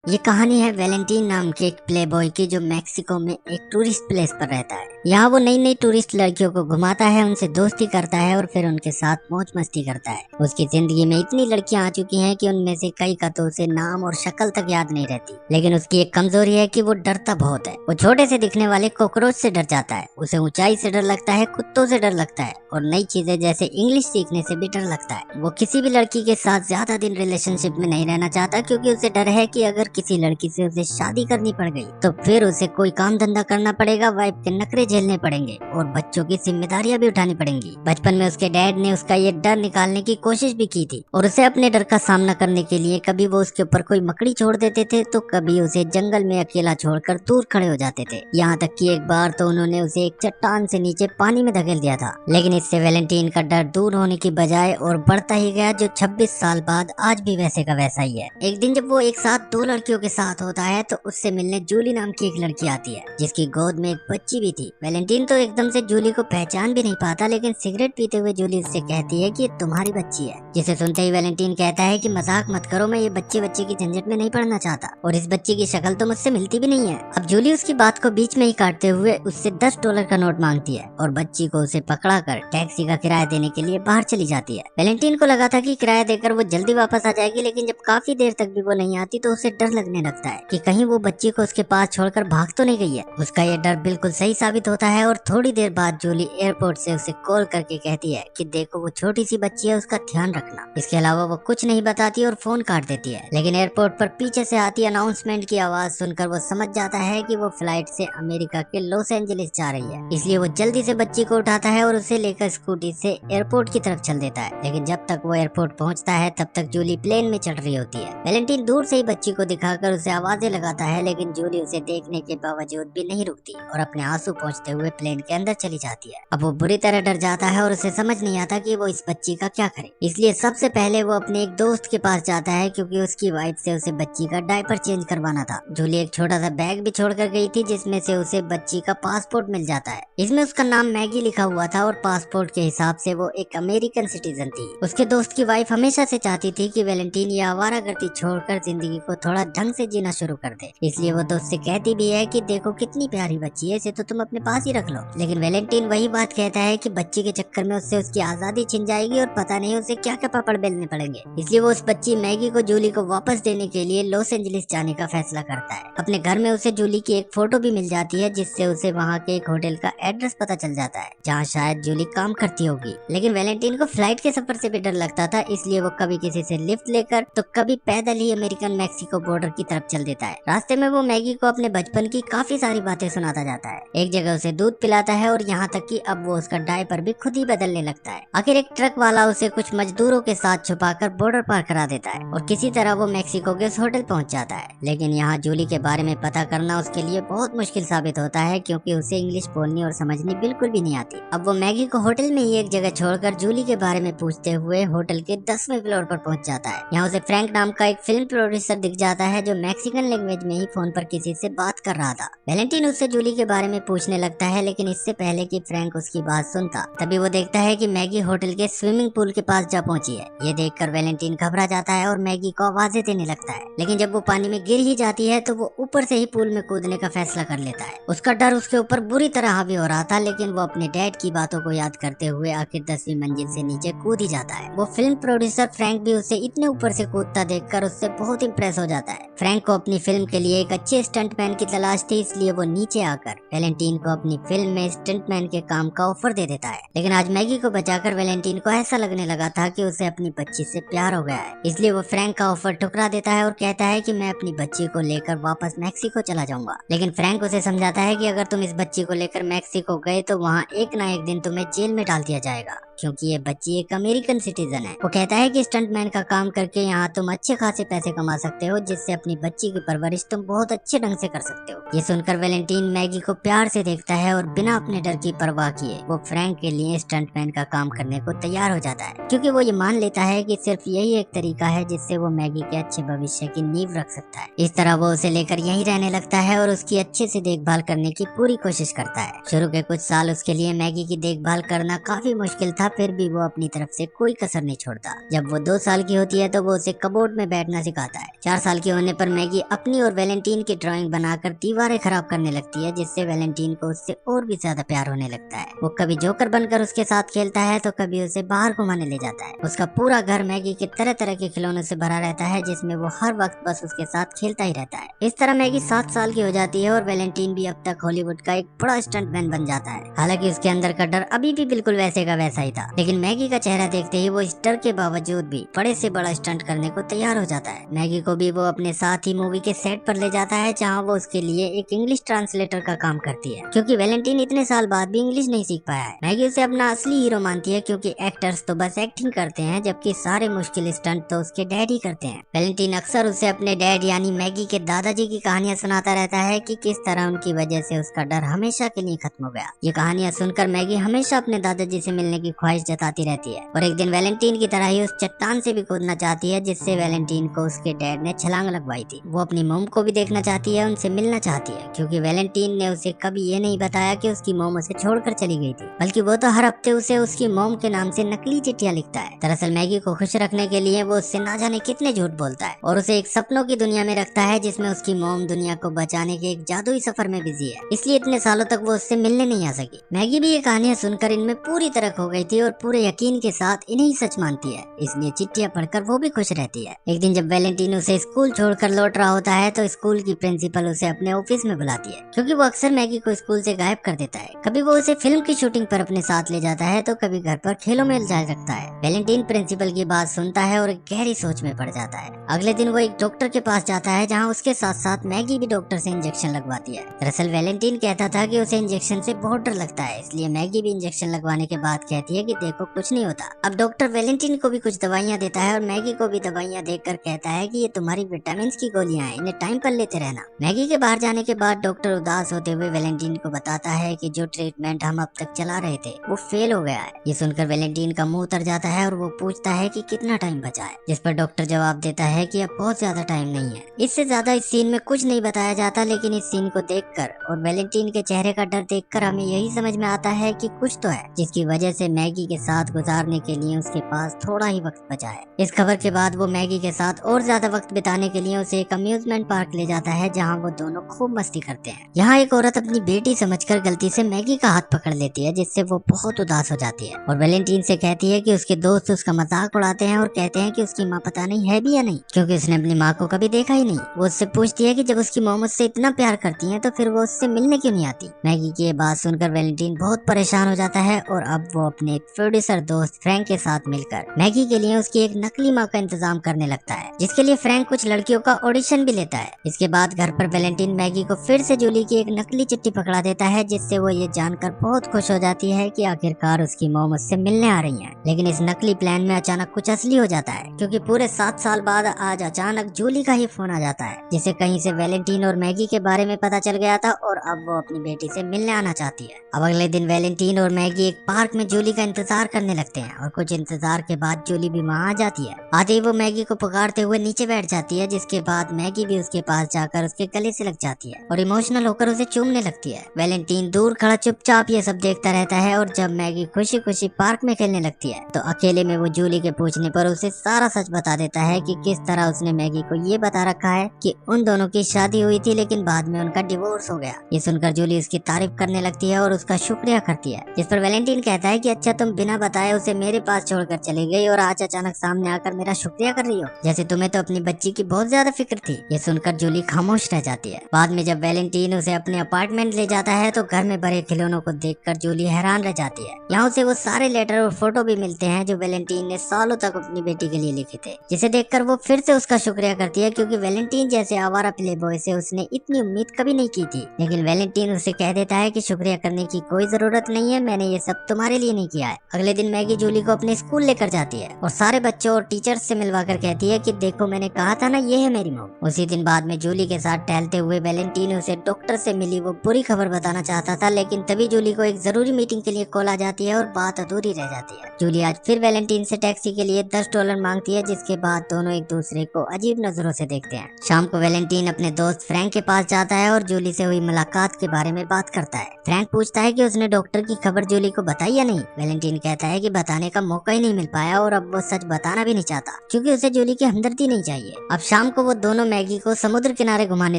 ये कहानी है वैलेंटीन नाम के एक प्लेबॉय की जो मैक्सिको में एक टूरिस्ट प्लेस पर रहता है। यहाँ वो नई नई टूरिस्ट लड़कियों को घुमाता है, उनसे दोस्ती करता है और फिर उनके साथ मौज मस्ती करता है। उसकी जिंदगी में इतनी लड़कियां आ चुकी हैं कि उनमें से कई का तो उसे नाम और शक्ल तक याद नहीं रहती। लेकिन उसकी एक कमजोरी है कि वो डरता बहुत है। वो छोटे से दिखने वाले कॉकरोच से डर जाता है, उसे ऊंचाई से डर लगता है, कुत्तों से डर लगता है और नई चीजें जैसे इंग्लिश सीखने से भी डर लगता है। वो किसी भी लड़की के साथ ज्यादा दिन रिलेशनशिप में नहीं रहना चाहता क्योंकि उसे डर है कि अगर किसी लड़की से उसे शादी करनी पड़ गई तो फिर उसे कोई काम धंधा करना पड़ेगा, वाइफ के नखरे झेलने पड़ेंगे और बच्चों की जिम्मेदारियां भी उठानी पड़ेंगी। बचपन में उसके डैड ने उसका ये डर निकालने की कोशिश भी की थी और उसे अपने डर का सामना करने के लिए कभी वो उसके ऊपर कोई मकड़ी छोड़ देते थे तो कभी उसे जंगल में अकेला छोड़कर दूर खड़े हो जाते थे। यहाँ तक कि एक बार तो उन्होंने उसे एक चट्टान से नीचे पानी में धकेल दिया था। लेकिन इससे वैलेंटीन का डर दूर होने की बजाय और बढ़ता ही गया, जो 26 साल बाद आज भी वैसे का वैसा ही है। एक दिन जब वो एक साथ दो लड़कियों के साथ होता है तो उससे मिलने जूली नाम की एक लड़की आती है जिसकी गोद में एक बच्ची भी थी। वैलेंटीन तो एकदम से जूली को पहचान भी नहीं पाता, लेकिन सिगरेट पीते हुए जूली उससे कहती है कि ये तुम्हारी बच्ची है। जिसे सुनते ही वैलेंटीन कहता है कि मजाक मत करो, मैं ये बच्चे की झंझट में नहीं पड़ना चाहता और इस बच्ची की शक्ल तो मुझसे मिलती भी नहीं है। अब जूली उसकी बात को बीच में ही काटते हुए उससे $10 का नोट मांगती है और बच्ची को उसे पकड़ा कर टैक्सी का किराया देने के लिए बाहर चली जाती है। वैलेंटीन को लगा था कि किराया देकर वो जल्दी वापस आ जाएगी, लेकिन जब काफी देर तक भी वो नहीं आती तो उसे डर लगने लगता है कि कहीं वो बच्ची को उसके पास छोड़कर भाग तो नहीं गई है। उसका ये डर बिल्कुल सही साबित होता है और थोड़ी देर बाद जूली एयरपोर्ट से उसे कॉल करके कहती है कि देखो वो छोटी सी बच्ची है, उसका ध्यान रखना। इसके अलावा वो कुछ नहीं बताती और फोन काट देती है। लेकिन एयरपोर्ट पर पीछे से आती अनाउंसमेंट की आवाज सुनकर वो समझ जाता है कि वो फ्लाइट से अमेरिका के लॉस एंजलिस जा रही है। इसलिए वो जल्दी से बच्ची को उठाता है और उसे लेकर स्कूटी से एयरपोर्ट की तरफ चल देता है। लेकिन जब तक वो एयरपोर्ट पहुंचता है तब तक जूली प्लेन में चढ़ रही होती है। वैलेंटीन दूर से ही बच्ची को दिखाकर उसे आवाजें लगाता है, लेकिन जूली उसे देखने के बावजूद भी नहीं रुकती और अपने आंसू पोंछते हुए प्लेन के अंदर चली जाती है। अब वो बुरी तरह डर जाता है और उसे समझ नहीं आता कि वो इस बच्ची का क्या करे। इसलिए सबसे पहले वो अपने एक दोस्त के पास जाता है क्योंकि उसकी वाइफ से उसे बच्ची का डायपर चेंज करवाना था। जूली एक छोटा सा बैग भी छोड़कर गई थी जिसमें से उसे बच्ची का पासपोर्ट मिल जाता है। इसमें उसका नाम मैगी लिखा हुआ था और पासपोर्ट के हिसाब से वो एक अमेरिकन सिटीजन थी। उसके दोस्त की वाइफ हमेशा से चाहती थी कि वैलेंटीन ये आवारागर्दी छोड़कर जिंदगी को थोड़ा ढंग से जीना शुरू कर दे। इसलिए वो दोस्त से कहती भी है कि देखो कितनी प्यारी बच्ची है, इसे तो तुम अपने पास ही रख लो। लेकिन वैलेंटीन वही बात कहता है कि बच्ची के चक्कर में उससे उसकी आजादी छिन जाएगी और पता नहीं उसे क्या क्या पापड़ बेलने पड़ेंगे। इसलिए वो उस बच्ची मैगी को जूली को वापस देने के लिए लॉस एंजलिस जाने का फैसला करता है। अपने घर में उसे जूली की एक फोटो भी मिल जाती है जिससे उसे वहाँ के एक होटल का एड्रेस पता चल जाता है जहाँ शायद जूली काम करती होगी। लेकिन वैलेंटीन को फ्लाइट के सफर से भी डर लगता था, इसलिए वो कभी किसी से लिफ्ट लेकर तो कभी पैदल ही अमेरिकन मैक्सिको बॉर्डर की तरफ चल देता है। रास्ते में वो मैगी को अपने बचपन की काफी सारी बातें सुनाता जाता है। एक जगह उसे दूध पिलाता है और यहाँ तक कि अब वो उसका डायपर भी खुद ही बदलने लगता है। आखिर एक ट्रक वाला उसे कुछ मजदूरों के साथ छुपाकर बॉर्डर पार करा देता है और किसी तरह वो मैक्सिको के उस होटल पहुंच जाता है। लेकिन यहाँ जूली के बारे में पता करना उसके लिए बहुत मुश्किल साबित होता है क्योंकि उसे इंग्लिश बोलनी और समझनी बिल्कुल भी नहीं आती। अब वो मैगी को होटल में ही एक जगह छोड़कर जूली के बारे में पूछते हुए होटल के 10वें फ्लोर पर पहुंच जाता है। यहाँ उसे फ्रैंक नाम का एक फिल्म प्रोड्यूसर दिख जाता है जो मैक्सिकन लैंग्वेज में ही फोन पर किसी से बात कर रहा था। वैलेंटीन उससे जूली के बारे में पूछने लगता है, लेकिन इससे पहले कि फ्रैंक उसकी बात सुनता तभी वो देखता है कि मैगी होटल के स्विमिंग पूल के पास जा पहुंची है। ये देखकर वैलेंटीन घबरा जाता है और मैगी को आवाजें देने लगता है। लेकिन जब वो पानी में गिर ही जाती है तो वो ऊपर से ही पूल में कूदने का फैसला कर लेता है। उसका डर उसके ऊपर बुरी तरह हावी हो रहा था, लेकिन वो अपने डैड की बातों को याद करते हुए आखिर 10वीं मंजिल से नीचे कूद ही जाता है। वो फिल्म प्रोड्यूसर फ्रैंक भी उसे इतने ऊपर से कूदता देखकर उससे बहुत इम्प्रेस हो जाता है। फ्रैंक को अपनी फिल्म के लिए एक अच्छे स्टंटमैन की तलाश थी, इसलिए वो नीचे आकर वैलेंटीन को अपनी फिल्म में स्टंटमैन के काम का ऑफर दे देता है। लेकिन आज मैगी को बचाकर वैलेंटीन को ऐसा लगने लगा था कि उसे अपनी बच्ची से प्यार हो गया है, इसलिए वो फ्रैंक का ऑफर ठुकरा देता है और कहता है कि मैं अपनी बच्ची को लेकर वापस मैक्सिको चला जाऊंगा। लेकिन फ्रैंक उसे समझाता है कि अगर तुम इस बच्ची को लेकर मैक्सिको गए तो वहाँ एक ना एक दिन तुम्हें जेल में डाल दिया जाएगा क्योंकि ये बच्ची एक अमेरिकन सिटीजन है। वो कहता है कि स्टंटमैन का काम करके यहाँ तुम अच्छे खासे पैसे कमा सकते हो जिससे अपनी बच्ची की परवरिश तुम बहुत अच्छे ढंग से कर सकते हो। ये सुनकर वैलेंटीन मैगी को प्यार से देखता देखता है और बिना अपने डर की परवाह किए वो फ्रैंक के लिए स्टंटमैन का काम करने को तैयार हो जाता है, क्योंकि वो ये मान लेता है कि सिर्फ यही एक तरीका है जिससे वो मैगी के अच्छे भविष्य की नींव रख सकता है। इस तरह वो उसे लेकर यहीं रहने लगता है और उसकी अच्छे से देखभाल करने की पूरी कोशिश करता है। शुरू के कुछ साल उसके लिए मैगी की देखभाल करना काफी मुश्किल था, फिर भी वो अपनी तरफ से कोई कसर नहीं छोड़ता। जब वो 2 साल की होती है तो वो उसे कबोर्ड में बैठना सिखाता है। 4 साल के होने पर मैगी अपनी और वैलेंटीन की ड्राइंग बनाकर दीवारें खराब करने लगती है, जिससे वैलेंटीन को उससे और भी ज्यादा प्यार होने लगता है। वो कभी जोकर बनकर उसके साथ खेलता है तो कभी उसे बाहर घुमाने ले जाता है। उसका पूरा घर मैगी के तरह तरह के खिलौनों से भरा रहता है, जिसमें वो हर वक्त बस उसके साथ खेलता ही रहता है। इस तरह मैगी 7 साल की हो जाती है और वैलेंटीन भी अब तक हॉलीवुड का एक बड़ा स्टंटमैन बन जाता है। हालांकि उसके अंदर का डर अभी भी बिल्कुल वैसे का वैसा ही था, लेकिन मैगी का चेहरा देखते ही वो इस डर के बावजूद भी बड़े से बड़ा स्टंट करने को तैयार हो जाता है। मैगी को भी वो अपने साथ ही मूवी के सेट पर ले जाता है, जहाँ वो उसके लिए एक इंग्लिश ट्रांसलेटर का काम करती है, क्योंकि वैलेंटीन इतने साल बाद भी इंग्लिश नहीं सीख पाया है। मैगी उसे अपना असली हीरो मानती है, क्योंकि एक्टर्स तो बस एक्टिंग करते हैं, जबकि सारे मुश्किल स्टंट तो उसके डैड ही करते हैं। वैलेंटीन अक्सर उसे अपने डैड यानी मैगी के दादाजी की कहानियां सुनाता रहता है कि किस तरह उनकी वजह से उसका डर हमेशा के लिए खत्म हो गया। ये कहानियां सुनकर मैगी हमेशा अपने दादाजी से मिलने की ख्वाहिश जताती रहती है और एक दिन वैलेंटीन की तरह ही उस चट्टान से भी कूदना चाहती है जिससे वैलेंटीन को उसके डैड ने छलांग लगवाई थी। वो अपनी मोम को भी देखना चाहती है, उनसे मिलना चाहती है, क्योंकि वैलेंटीन ने उसे कभी ये नहीं बताया कि उसकी मोम उसे छोड़कर चली गई थी, बल्कि वो तो हर हफ्ते उसे उसकी मोम के नाम से नकली चिट्ठियां लिखता है। दरअसल मैगी को खुश रखने के लिए वो उससे ना जाने कितने झूठ बोलता है और उसे एक सपनों की दुनिया में रखता है, जिसमें उसकी मोम दुनिया को बचाने के एक जादुई सफर में बिजी है, इसलिए इतने सालों तक वो उससे मिलने नहीं आ सकी। मैगी भी ये कहानियां सुनकर इनमें पूरी तरह खो गई थी और पूरे यकीन के साथ इन्हें ही सच मानती है, इसलिए चिट्ठियां पढ़कर वो भी खुश रहती है। एक दिन जब वैलेंटीन उसे स्कूल छोड़कर लौट रहा होता है तो स्कूल की प्रिंसिपल उसे अपने ऑफिस में बुलाती है, क्योंकि वो अक्सर मैगी को स्कूल से गायब कर देता है। कभी वो उसे फिल्म की शूटिंग पर अपने साथ ले जाता है तो कभी घर पर खेलों में जाए रखता है। वैलेंटीन प्रिंसिपल की बात सुनता है और एक गहरी सोच में पड़ जाता है। अगले दिन वो एक डॉक्टर के पास जाता है, जहाँ उसके साथ साथ मैगी भी डॉक्टर से इंजेक्शन लगवाती है। दरअसल वैलेंटीन कहता था कि उसे इंजेक्शन से बहुत डर लगता है, इसलिए मैगी भी इंजेक्शन लगवाने के बाद कहती है कि देखो कुछ नहीं होता। अब डॉक्टर वैलेंटीन को भी कुछ दवाइयाँ देता है और मैगी को भी दवाइयाँ देकर कहता है कि ये तुम्हारी विटामिन की गोलियां हैं, इन्हें टाइम पर लेते रहना। मैगी के बाहर जाने के बाद डॉक्टर उदास होते हुए वैलेंटीन को बताता है कि जो ट्रीटमेंट हम अब तक चला रहे थे वो फेल हो गया है। ये सुनकर वैलेंटीन का मुंह उतर जाता है और वो पूछता है कि कितना टाइम बचा है, जिस पर डॉक्टर जवाब देता है कि अब बहुत ज्यादा टाइम नहीं है। इससे ज्यादा इस सीन में कुछ नहीं बताया जाता, लेकिन इस सीन को देखकर और वैलेंटीन के चेहरे का डर देखकर हमें यही समझ में आता है कि कुछ तो है, जिसकी वजह से मैगी के साथ गुजारने के लिए उसके पास थोड़ा ही वक्त बचा है। इस खबर के बाद वो मैगी के साथ और ज्यादा वक्त बिताने के लिए उसे एक अम्यूजमेंट पार्क ले जाता है, जहाँ वो दोनों खूब मस्ती करते हैं। यहाँ एक औरत अपनी बेटी समझकर गलती से मैगी का हाथ पकड़ लेती है, जिससे वो बहुत उदास हो जाती है और वैलेंटीन से कहती है कि उसके दोस्त उसका मजाक उड़ाते हैं और कहते हैं कि उसकी माँ पता नहीं है भी या नहीं, क्योंकि उसने अपनी माँ को कभी देखा ही नहीं। वो उससे पूछती है कि जब उसकी माँ मुझसे इतना प्यार करती है तो फिर वो उससे मिलने क्यों नहीं आती। मैगी की ये बात सुनकर वैलेंटीन बहुत परेशान हो जाता है और अब वो अपने प्रोड्यूसर दोस्त फ्रैंक के साथ मिलकर मैगी के लिए उसकी एक नकली माँ का इंतजाम करने लगता है, जिसके लिए फ्रैंक कुछ लड़कियों का ऑडिशन भी लेता है। इसके बाद घर पर वैलेंटीन मैगी को फिर से जूली की एक नकली चिट्ठी पकड़ा देता है, जिससे वो ये जानकर बहुत खुश हो जाती है कि आखिरकार उसकी मॉम उससे मिलने आ रही है। लेकिन इस नकली प्लान में अचानक कुछ असली हो जाता है, क्योंकि पूरे 7 साल बाद आज अचानक जूली का ही फोन आ जाता है, जिसे कहीं से वैलेंटीन और मैगी के बारे में पता चल गया था और अब वो अपनी बेटी से मिलने आना चाहती है। अब अगले दिन वैलेंटीन और मैगी एक पार्क में जूली का इंतजार करने लगते हैं और कुछ इंतजार के बाद जूली भी वहाँ आ जाती है। आते ही वो मैगी को पुकारते हुए नीचे बैठ जाती है, जिसके बाद मैगी भी उसके पास जाकर उसके गले से लग जाती है और इमोशनल होकर उसे चूमने लगती है। वैलेंटीन दूर खड़ा चुपचाप ये सब देखता रहता है और जब मैगी खुशी खुशी पार्क में खेलने लगती है तो अकेले में वो जूली के पूछने पर उसे सारा सच बता देता है कि किस तरह उसने मैगी को ये बता रखा है कि उन दोनों की शादी हुई थी, लेकिन बाद में उनका डिवोर्स हो गया। ये सुनकर जूली उसकी तारीफ करने लगती है और उसका शुक्रिया करती है, जिस पर वैलेंटीन कहता है कि अच्छा तुम बिना बताए उसे मेरे पास छोड़कर चली गई और आज अचानक सामने आकर मेरा शुक्रिया कर रही हो, जैसे तुम्हें तो अपनी बच्ची की बहुत ज्यादा फिक्र थी। ये सुनकर जूली खामोश रह जाती है। बाद में जब वैलेंटीन उसे अपने अपार्टमेंट ले जाता है तो घर में भरे खिलौनों को देखकर जूली हैरान रह जाती है। यहाँ उसे वो सारे लेटर और फोटो भी मिलते हैं जो वैलेंटीन ने सालों तक अपनी बेटी के लिए लिखे थे, जिसे देखकर वो फिर से उसका शुक्रिया करती है, क्योंकि वैलेंटीन जैसे आवारा प्लेबॉय से उसने इतनी उम्मीद कभी नहीं की थी। लेकिन वैलेंटीन उसे कह देता है कि शुक्रिया करने की कोई जरूरत नहीं है, मैंने ये सब तुम्हारे लिए नहीं किया है। अगले दिन मैगी जूली को अपने स्कूल लेकर जाती है और सारे बच्चों और टीचर्स से मिलवाकर कहती है कि देखो मैंने कहा था ना, ये है मेरी मॉम। उसी दिन बाद में जूली के साथ टहलते हुए वैलेंटीन उसे डॉक्टर से मिली वो बुरी खबर खबर बताना चाहता था, लेकिन तभी जूली को एक जरूरी मीटिंग के लिए कॉल आ जाती है और बात अधूरी रह जाती है। जूली आज फिर वैलेंटीन से टैक्सी के लिए $10 मांगती है, जिसके बाद दोनों एक दूसरे को अजीब नजरों से देखते हैं। शाम को वैलेंटीन अपने दोस्त फ्रैंक के पास जाता है और जूली से हुई मुलाकात के बारे में बात करता है। फ्रैंक पूछता है कि उसने डॉक्टर की खबर जूली को बताई या नहीं। वैलेंटीन कहता है कि बताने का मौका ही नहीं मिल पाया और अब वो सच बताना भी नहीं चाहता, क्योंकि उसे जूली की हमदर्दी नहीं चाहिए। अब शाम को वो दोनों मैगी को समुद्र किनारे घुमाने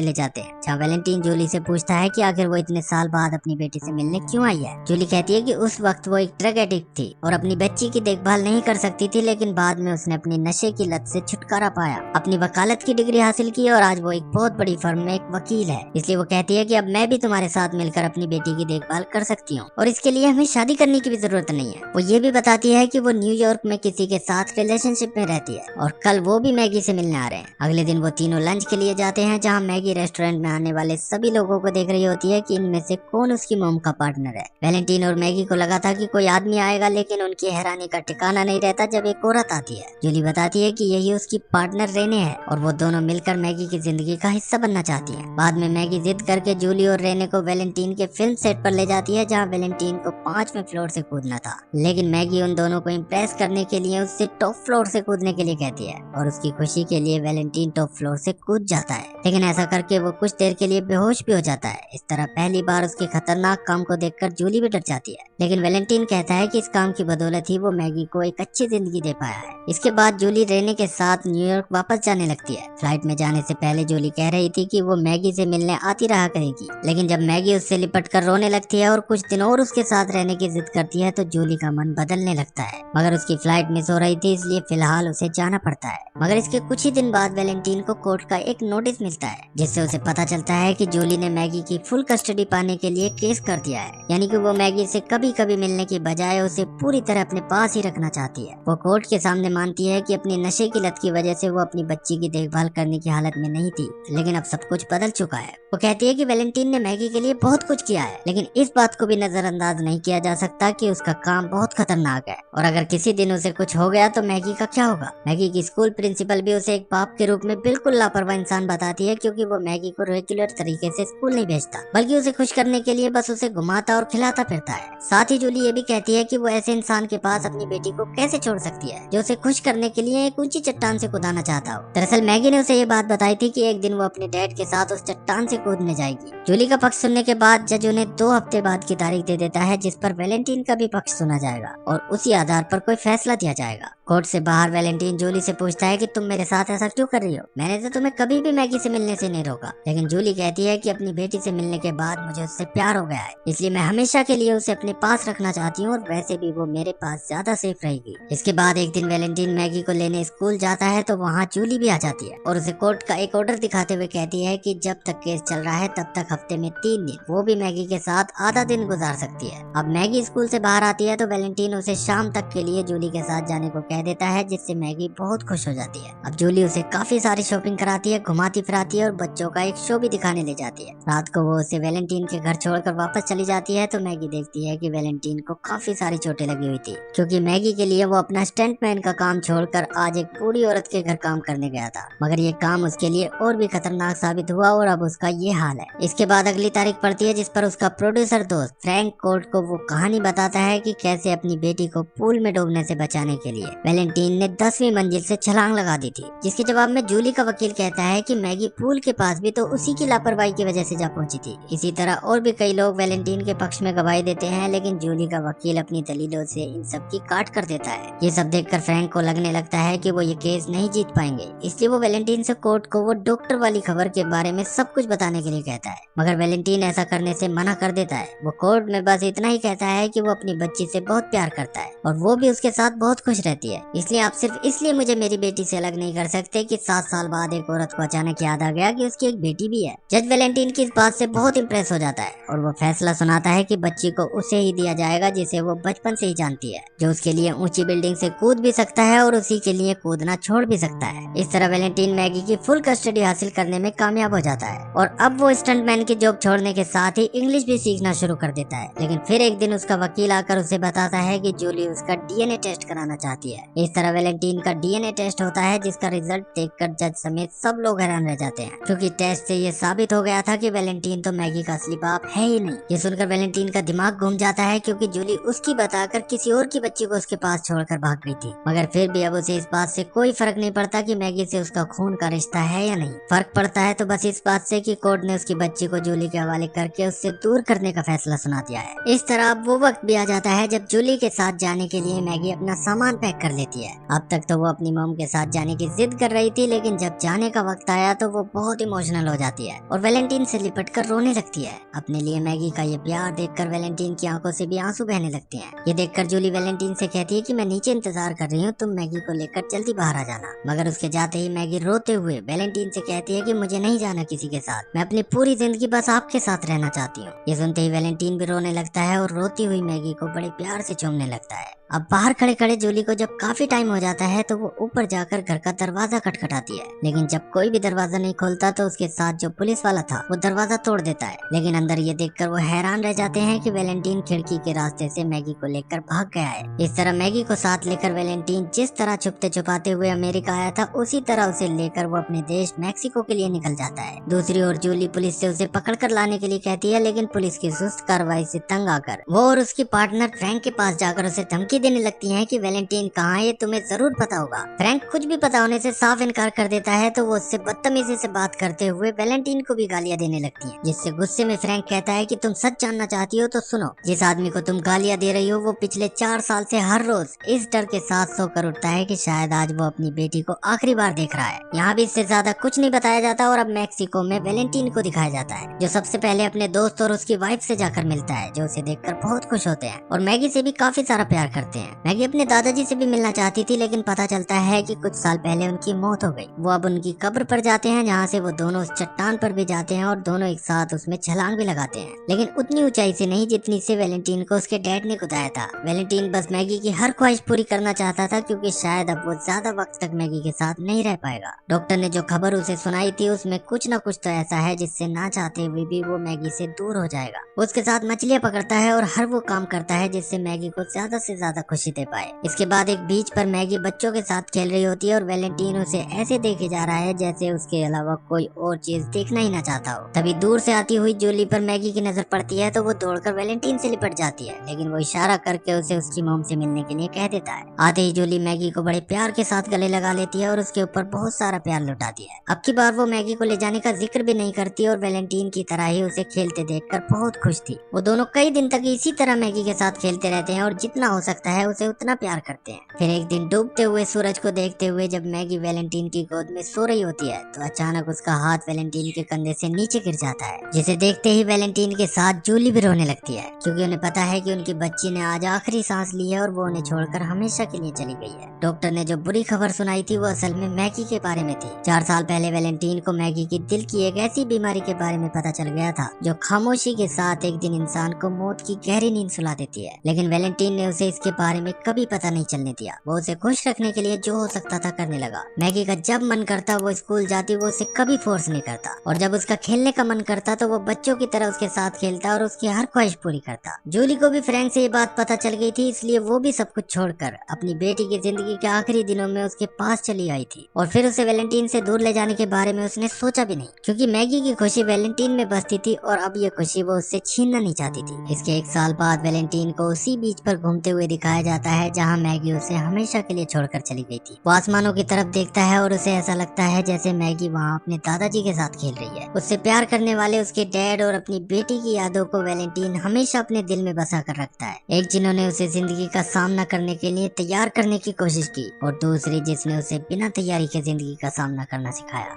ले जाते हैं, जहाँ वैलेंटीन जूली से पूछता है कि आखिर वो इतने साल बाद अपनी बेटी से मिलने क्यों आई है। जूली कहती है कि उस वक्त वो एक ड्रग एडिक्ट थी और अपनी बच्ची की देखभाल नहीं कर सकती थी, लेकिन बाद में उसने अपनी नशे की लत से छुटकारा पाया, अपनी वकालत की डिग्री हासिल की और आज वो एक बहुत बड़ी फर्म में एक वकील है। इसलिए वो कहती है कि अब मैं भी तुम्हारे साथ मिलकर अपनी बेटी की देखभाल कर सकती हूँ और इसके लिए हमें शादी करने की भी जरूरत नहीं है। वो ये भी बताती है कि वो न्यूयॉर्क में किसी के साथ रिलेशनशिप में रहती है और कल वो भी मैगी से मिलने आ रहे हैं। अगले दिन वो तीनों लंच के लिए जाते हैं, जहाँ मैगी रेस्टोरेंट में आने वाले सभी लोगों को देख रही होती है कि इनमें से कौन उसकी मॉम का पार्टनर है। वैलेंटीन और मैगी को लगा था कि कोई आदमी आएगा, लेकिन उनकी हैरानी का ठिकाना नहीं रहता जब एक औरत आती है। जूली बताती है कि यही उसकी पार्टनर रेने है और वो दोनों मिलकर मैगी की जिंदगी का हिस्सा बनना चाहती है। बाद में मैगी जिद करके जूली और रेने को वैलेंटीन के फिल्म सेट पर ले जाती है, जहाँ वैलेंटीन को 5वें फ्लोर से कूदना था, लेकिन मैगी उन दोनों को इम्प्रेस करने के लिए उससे टॉप फ्लोर से कूदने के लिए कहती है और उसकी खुशी के लिए वैलेंटीन टॉप फ्लोर से कूद जाता है, लेकिन ऐसा करके वो कुछ देर के लिए बेहोश भी हो जाता है। इस तरह पहली बार उसके खतरनाक काम को देखकर जूली भी डर जाती है, लेकिन वैलेंटीन कहता है कि इस काम की बदौलत ही वो मैगी को एक अच्छी जिंदगी दे पाया है। इसके बाद जूली रेने के साथ न्यूयॉर्क वापस जाने लगती है। फ्लाइट में जाने से पहले जूली कह रही थी कि वो मैगी से मिलने आती रहा करेगी, लेकिन जब मैगी उससे लिपट कर रोने लगती है और कुछ दिन और उसके साथ रहने की जिद करती है तो जूली का मन बदलने लगता है। मगर उसकी फ्लाइट मिस हो रही थी, इसलिए फिलहाल उसे जाना पड़ता है। मगर इसके कुछ ही दिन बाद वैलेंटीन को कोर्ट का एक नोटिस मिलता है, जिससे उसे पता चलता है कि जूली ने मैगी की फुल कस्टडी पाने के लिए केस कर दिया है, यानी कि वो मैगी से कभी कभी मिलने की बजाय उसे पूरी तरह अपने पास ही रखना चाहती है। वो कोर्ट के सामने मानती है कि अपनी नशे की लत की वजह से वो अपनी बच्ची की देखभाल करने की हालत में नहीं थी, लेकिन अब सब कुछ बदल चुका है। वो कहती है कि वैलेंटीन ने मैगी के लिए बहुत कुछ किया है, लेकिन इस बात को भी नजरअंदाज नहीं किया जा सकता कि उसका काम बहुत खतरनाक है और अगर किसी दिन उसे कुछ हो गया तो मैगी का क्या होगा। मैगी की स्कूल प्रिंसिपल भी उसे एक बाप के रूप में बिल्कुल लापरवाह इंसान बताती है, क्योंकि वो मैगी को रेगुलर तरीके से स्कूल नहीं भेजता, बल्कि उसे खुश करने के लिए बस उसे घुमाता और खिलाता फिरता है। साथ ही जूली ये भी कहती है कि वो ऐसे इंसान के पास अपनी बेटी को कैसे छोड़ सकती है जो उसे खुश करने के लिए एक ऊंची चट्टान से कूदाना चाहता हो। दरअसल मैगी ने उसे ये बात बताई थी कि एक दिन वो अपने डैड के साथ उस चट्टान से कूदने जाएगी। जूली का पक्ष सुनने के बाद जज उन्हें 2 हफ्ते बाद की तारीख दे देता है, जिस पर वैलेंटीन का भी पक्ष सुना जाएगा और उसी आधार पर कोई फैसला दिया जाएगा। कोर्ट से बाहर वैलेंटीन जूली से पूछता है कि तुम मेरे साथ ऐसा क्यों कर रही हो, मैंने तो तुम्हें कभी भी मैगी से मिलने से नहीं रोका। लेकिन जूली कहती है कि अपनी बेटी से मिलने के बाद मुझे उससे प्यार हो गया है, इसलिए मैं हमेशा के लिए उसे अपने पास रखना चाहती हूँ और वैसे भी वो मेरे पास ज्यादा सेफ रहेगी। इसके बाद एक दिन वैलेंटीन मैगी को लेने स्कूल जाता है तो वहाँ जूली भी आ जाती है और उसे कोर्ट का एक ऑर्डर दिखाते हुए कहती है कि जब तक केस चल रहा है तब तक हफ्ते में 3 दिन वो भी मैगी के साथ आधा दिन गुजार सकती है। अब मैगी स्कूल से बाहर आती है तो वैलेंटीन उसे शाम तक के लिए जूली के साथ जाने को कह देता है, जिससे मैगी बहुत खुश हो जाती है। अब जूली उसे काफी सारी शॉपिंग कराती है, घुमाती फिराती है और बच्चों का एक शो भी दिखाने ले जाती है। रात को वो उसे वैलेंटीन के घर छोड़कर वापस चली जाती है तो मैगी देखती है कि वैलेंटीन को काफी सारी चोटें लगी हुई थी, क्योंकि मैगी के लिए वो अपना स्टंटमैन का काम छोड़कर आज एक बूढ़ी औरत के घर काम करने गया था। मगर ये काम उसके लिए और भी खतरनाक साबित हुआ और अब उसका ये हाल है। इसके बाद अगली तारीख पड़ती है, जिस पर उसका प्रोड्यूसर दोस्त फ्रैंक कोर्ट को वो कहानी बताता है कि कैसे अपनी बेटी को पूल में डूबने से बचाने के लिए वैलेंटीन ने 10वीं मंजिल से छलांग लगा दी थी। जिसके जवाब में जूली का वकील कहता है कि मैगी पूल के पास भी तो उसी की लापरवाही की वजह से जा पहुंची थी। इसी तरह और भी कई लोग वैलेंटीन के पक्ष में गवाही देते हैं, लेकिन जूली का वकील अपनी दलीलों से इन सब की काट कर देता है। ये सब देखकर फ्रैंक को लगने लगता है कि वो ये केस नहीं जीत पाएंगे, इसलिए वो वैलेंटीन से कोर्ट को वो डॉक्टर वाली खबर के बारे में सब कुछ बताने के लिए कहता है। मगर वैलेंटीन ऐसा करने से मना कर देता है। वो कोर्ट में बस इतना ही कहता है कि वो अपनी बच्ची से बहुत प्यार करता है और वो भी उसके साथ बहुत खुश रहती है, इसलिए आप सिर्फ इसलिए मुझे मेरी बेटी से अलग नहीं कर सकते कि 7 साल बाद एक औरत को अचानक याद आ गया कि उसकी एक बेटी भी है। जज वैलेंटीन की इस बात से बहुत इम्प्रेस हो जाता है और वो फैसला सुनाता है कि बच्ची को उसे ही दिया जाएगा जिसे वो बचपन से ही जानती है, जो उसके लिए ऊंची बिल्डिंग से कूद भी सकता है और उसी के लिए कूदना छोड़ भी सकता है। इस तरह वैलेंटीन मैगी की फुल कस्टडी हासिल करने में कामयाब हो जाता है और अब वो स्टंटमैन पोस्टमैन की जॉब छोड़ने के साथ ही इंग्लिश भी सीखना शुरू कर देता है। लेकिन फिर एक दिन उसका वकील आकर उसे बताता है कि जूली उसका डीएनए टेस्ट कराना चाहती है। इस तरह वैलेंटीन का डीएनए टेस्ट होता है, जिसका रिजल्ट देखकर जज समेत सब लोग हैरान रह जाते हैं, क्योंकि टेस्ट से ये साबित हो गया था कि वैलेंटीन तो मैगी का असली बाप है ही नहीं। ये सुनकर वैलेंटीन का दिमाग घूम जाता है, क्योंकि जूली उसकी बताकर किसी और की बच्ची को उसके पास छोड़कर भाग गई थी। मगर फिर भी अब उसे इस बात से कोई फर्क नहीं पड़ता कि मैगी से उसका खून का रिश्ता है या नहीं। फर्क पड़ता है तो बस इस बात से कि कोर्ट ने उसकी बच्ची को जूली के हवाले करके उससे दूर करने का फैसला सुना दिया है। इस तरह अब वो वक्त भी आ जाता है जब जूली के साथ जाने के लिए मैगी अपना सामान पैक कर लेती है। अब तक तो वो अपनी मॉम के साथ जाने की जिद कर रही थी, लेकिन जब जाने का वक्त आया तो वो बहुत इमोशनल हो जाती है और वैलेंटीन से लिपट कर रोने लगती है। अपने लिए मैगी का ये प्यार देखकर वैलेंटीन की आंखों से भी आंसू बहने लगते हैं। ये देखकर जूली वैलेंटीन से कहती है कि मैं नीचे इंतजार कर रही हूँ, तुम मैगी को लेकर जल्दी बाहर आ जाना। मगर उसके जाते ही मैगी रोते हुए वैलेंटीन से कहती है कि मुझे नहीं जाना किसी के साथ, मैं अपनी पूरी जिंदगी बस आपके साथ रहना चाहती हूँ। ये सुनते ही वैलेंटीन भी रोने लगता है और रोती हुई मैगी को बड़े प्यार से चूमने लगता है। अब बाहर खड़े खड़े जूली को जब काफी टाइम हो जाता है तो वो ऊपर जाकर घर का दरवाजा खटखटाती है, लेकिन जब कोई भी दरवाजा नहीं खोलता तो उसके साथ जो पुलिस वाला था वो दरवाजा तोड़ देता है। लेकिन अंदर ये देखकर वो हैरान रह जाते हैं कि वैलेंटीन खिड़की के रास्ते से मैगी को लेकर भाग गया है। इस तरह मैगी को साथ लेकर वैलेंटीन जिस तरह छुपते छुपाते हुए अमेरिका आया था, उसी तरह उसे लेकर वो अपने देश मैक्सिको के लिए निकल जाता है। दूसरी ओर जूली पुलिस से उसे पकड़ कर लाने के लिए कहती है, लेकिन पुलिस की सुस्त कार्रवाई से तंग आकर वो और उसकी पार्टनर फ्रैंक के पास जाकर उसे धमकी देने लगती हैं कि वैलेंटीन कहाँ है, तुम्हें जरूर पता होगा। फ्रैंक कुछ भी पता होने से साफ इनकार कर देता है, तो वो उससे बदतमीजी से बात करते हुए वैलेंटीन को भी गालियां देने लगती हैं, जिससे गुस्से में फ्रैंक कहता है कि तुम सच जानना चाहती हो तो सुनो, जिस आदमी को तुम गालियां दे रही हो वो पिछले 4 साल से हर रोज इस डर के साथ सोकर उठता है कि शायद आज वो अपनी बेटी को आखिरी बार देख रहा है। यहाँ भी इससे ज्यादा कुछ नहीं बताया जाता और अब मैक्सिको में वैलेंटीन को दिखाया जाता है, जो सबसे पहले अपने दोस्त और उसकी वाइफ से जाकर मिलता है, जो उसे देखकर बहुत खुश होते हैं और मैगी से भी काफी सारा प्यार करते हैं। मैगी अपने दादाजी से भी मिलना चाहती थी, लेकिन पता चलता है कि कुछ साल पहले उनकी मौत हो गई। वो अब उनकी कब्र पर जाते हैं, जहाँ से वो दोनों उस चट्टान पर भी जाते हैं और दोनों एक साथ उसमें छलांग भी लगाते हैं, लेकिन उतनी ऊंचाई से नहीं जितनी से वैलेंटीन को उसके डैड ने कुदाया था। वैलेंटीन बस मैगी की हर ख्वाहिश पूरी करना चाहता था, क्योंकि शायद अब वो ज्यादा वक्त तक मैगी के साथ नहीं रह पाएगा। डॉक्टर ने जो खबर उसे सुनाई थी उसमें कुछ न कुछ तो ऐसा है जिससे ना चाहते हुए भी वो मैगी से दूर हो जाएगा। उसके साथ मछलियां पकड़ता है और हर वो काम करता है जिससे मैगी को ज्यादा से ज्यादा खुशी दे पाए। इसके बाद एक बीच पर मैगी बच्चों के साथ खेल रही होती है और वैलेंटीन उसे ऐसे देखे जा रहा है जैसे उसके अलावा कोई और चीज देखना ही ना चाहता हो। तभी दूर से आती हुई जूली पर मैगी की नजर पड़ती है, तो वो दौड़कर वैलेंटीन से लिपट जाती है, लेकिन वो इशारा करके उसे उसकी मॉम से मिलने के लिए कह देता है। आते ही जूली मैगी को बड़े प्यार के साथ गले लगा लेती है और उसके ऊपर बहुत सारा प्यार लुटाती है। अब की बार वो मैगी को ले जाने का जिक्र भी नहीं करती और वैलेंटीन की तरह ही उसे खेलते देखकर बहुत खुश थी। वो दोनों कई दिन तक इसी तरह मैगी के साथ खेलते रहते हैं और जितना हो सकता है उसे उतना प्यार करते हैं। फिर एक दिन डूबते हुए सूरज को देखते हुए जब मैगी वैलेंटीन की गोद में सो रही होती है, तो अचानक उसका हाथ वैलेंटीन के कंधे से नीचे गिर जाता है, जिसे देखते ही वैलेंटीन के साथ जूली भी रोने लगती है, क्योंकि उन्हें पता है कि उनकी बच्ची ने आज आखिरी सांस ली है और वो उन्हें छोड़कर हमेशा के लिए चली गई है। डॉक्टर ने जो बुरी खबर सुनाई थी वो असल में मैगी के बारे में थी। 4 साल पहले वैलेंटीन को मैगी की दिल की एक ऐसी बीमारी के बारे में पता चल गया था, जो खामोशी के साथ एक दिन इंसान को मौत की गहरी नींद सुला देती है। लेकिन वैलेंटीन ने उसे इसके बारे में कभी पता नहीं चलने दिया। वो उसे खुश रखने के लिए जो हो सकता था करने लगा। मैगी का जब मन करता वो स्कूल जाती, वो उसे कभी फोर्स नहीं करता, और जब उसका खेलने का मन करता तो वो बच्चों की तरह उसके साथ खेलता और उसकी हर ख्वाहिश पूरी करता। जूली को भी फ्रैंक से ये बात पता चल गई थी, इसलिए वो भी सब कुछ छोड़कर अपनी बेटी की जिंदगी के आखिरी दिनों में उसके पास चली आई थी। और फिर उसे वैलेंटीन से दूर ले जाने के बारे में उसने सोचा भी नहीं, क्योंकि मैगी की खुशी वैलेंटीन में बसती थी और अब ये खुशी वो उससे छीनना नहीं चाहती थी। इसके 1 साल बाद वैलेंटीन को उसी बीच पर घूमते हुए दिखाया जाता है जहाँ मैगी उसे हमेशा के लिए छोड़कर चली गई थी। वो आसमानों की तरफ देखता है और उसे ऐसा लगता है जैसे मैगी वहाँ अपने दादाजी के साथ खेल रही है। उससे प्यार करने वाले उसके डैड और अपनी बेटी की यादों को वैलेंटीन हमेशा अपने दिल में बसा कर रखता है। एक जिन्होंने उसे जिंदगी का सामना करने के लिए तैयार करने की कोशिश की, और दूसरी जिसने उसे बिना तैयारी के जिंदगी का सामना करना सिखाया।